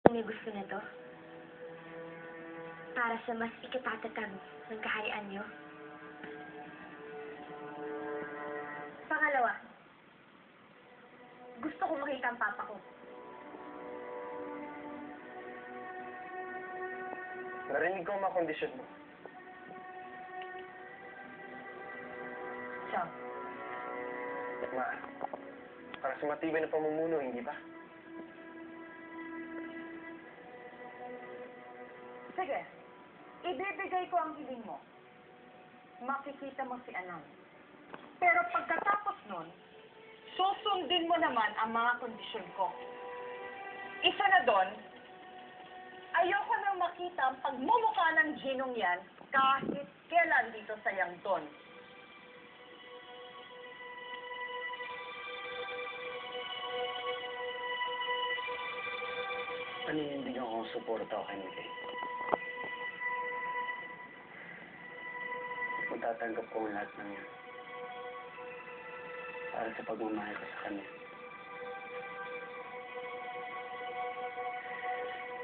May gusto nito para sa mas ikatatatag ng kaharian niyo. Pangalawa, gusto ko makita ang papa ko. Narinig ko ang mga kondisyon mo. So, Ma, para sa matibay na pamumuno, hindi ba? Sige, ibibigay ko ang hiling mo. Makikita mo si Anang. Pero pagkatapos nun, susundin mo naman ang mga kondisyon ko. Isa na doon, ayoko nang makita ang pagmumukha ng Ginong yan kahit kailan dito sa Yangton. Paninindigan ko ang suporta ko kay Miguel. Kung tatanggap ko ang lahat ng yan para sa pagmamahal ko sa kanya.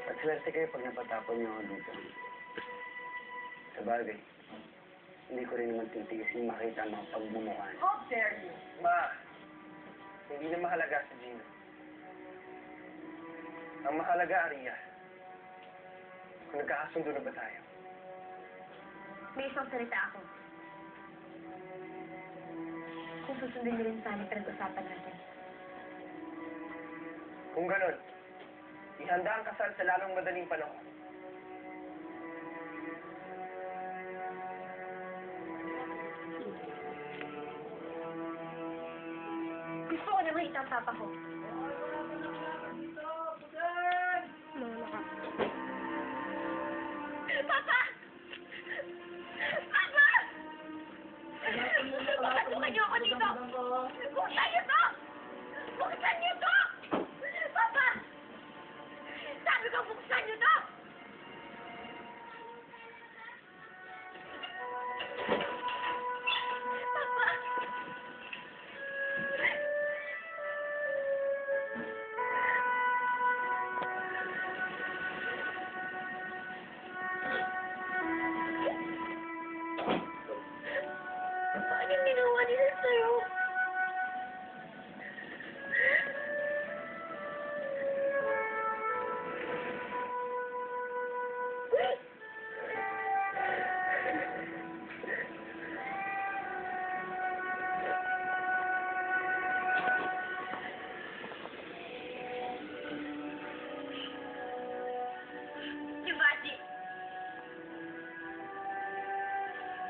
At swerte kayo pag napatapon niyo ako dito. Sa bagay, hindi ko rin naman titigisin makita ang mga pagmumukha niya. How dare you? Ma, hindi na mahalaga si Gino. Ang mahalaga, Aria, kung nagkakasundo na ba tayo? May isang salita ako. Kung susundin niyo rin sana pinag-usapan natin. Kung ganon, ihanda ang kasal sa lalong madaling panahon. Gusto ko na makita ang papa ko. Papa! Papa! Pagkatukan niyo ako dito! Buksan niyo to! Buksan niyo to! Papa! Sabi ko, buksan niyo to! Papa! Paano ginawa nila sa'yo? Yubati,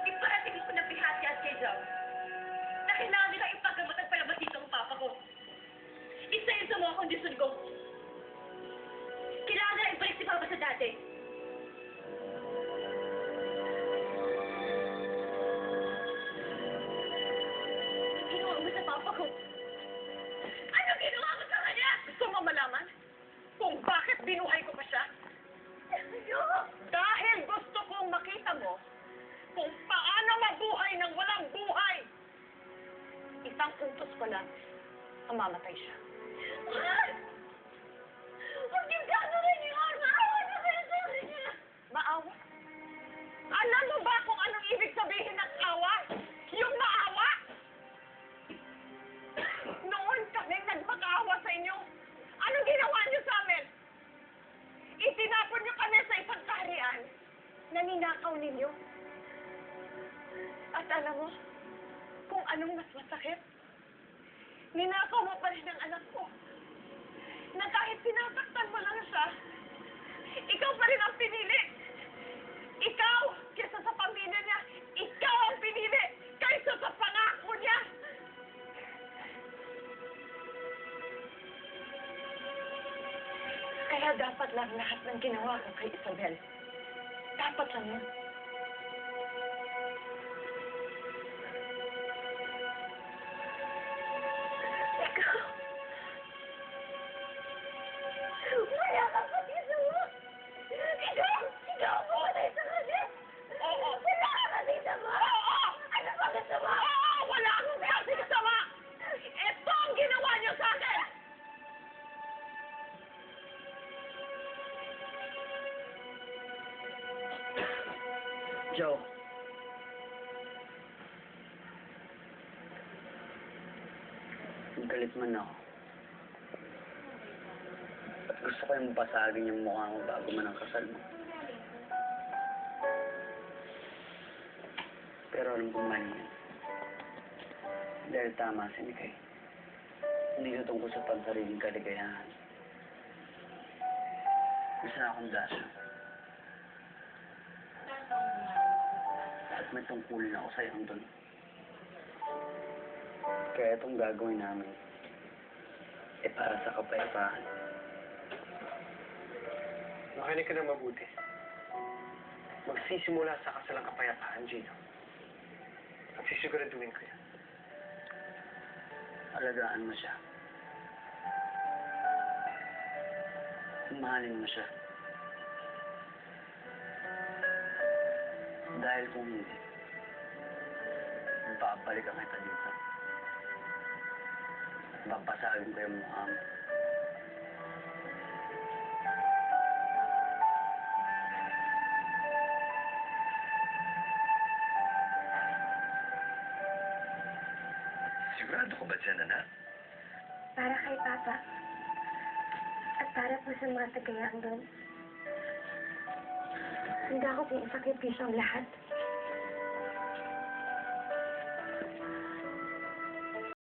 iparating ko na bihati at kay Jao na kailangan nila ipagamot ang palabas dito ang papa ko. Isa yun sa mga kondisyon ko. Kailangan na ibalik si papa sa dati. Anong ginawa mo sa papa ko? Anong ginawa mo sa kanya? Gusto mo malaman kung bakit binuhay ko pa siya? Dahil gusto kong makita mo kung paano mabuhay ng walang buhay. Isang utos ko lang, mamamatay siya. Huwag yung gagawin yun! Maawa na kayo sa kanya! Maawa? Alam mo ba kung anong ibig sabihin ng awa? Yung maawa? Noon kaming nagmakaawa sa inyo. Anong ginawa niyo sa amin? Itinapon niyo kami sa isang kaharian na ninakaw ninyo. At alam mo kung anong mas masakit? Ninakaw mo pa rin ang anak ko. Na kahit sinasaktan mo lang siya, ikaw pa rin ang pinili. Ikaw, kaysa sa pamilya niya, ikaw ang pinili kaysa sa pangako niya. Kaya dapat lang lahat ng ginawa ko kay Isabel. Dapat lang yun. Ikaw! Wala kang pag-isawa! Ikaw! Ikaw ang pumatay sa kanya! Oo! Wala kang kasama! Oo! Ano ba kasama? Oo! Wala akong kasing sama! Ito ang ginawa niyo sa akin! Joe. Galit man ako. At gusto ko yung pasagin yung mukha mo bago man ang kasal mo. Pero alam kong mali yun. Dahil tama si Mikay. Hindi ito tungkol sa pansariling kaligayahan. Gusto na akong dasyo. At may tungkulin ako sa'yo doon. Kaya itong gagawin namin, para sa kapayapaan. Makinig ka na mabuti. Magsisimula sa kasalang kapayapaan, Gino. At sisiguraduhin ko yan. Alagaan mo siya. Mahalin mo siya. Dahil kung hindi, babalikan kita dito. Babasagin ko yung mukha mo. Sigurado ko ba dyan, anak? Para kay Papa. At para po sa mga tagayang doon. Handa ko pong isakripisyo ang lahat.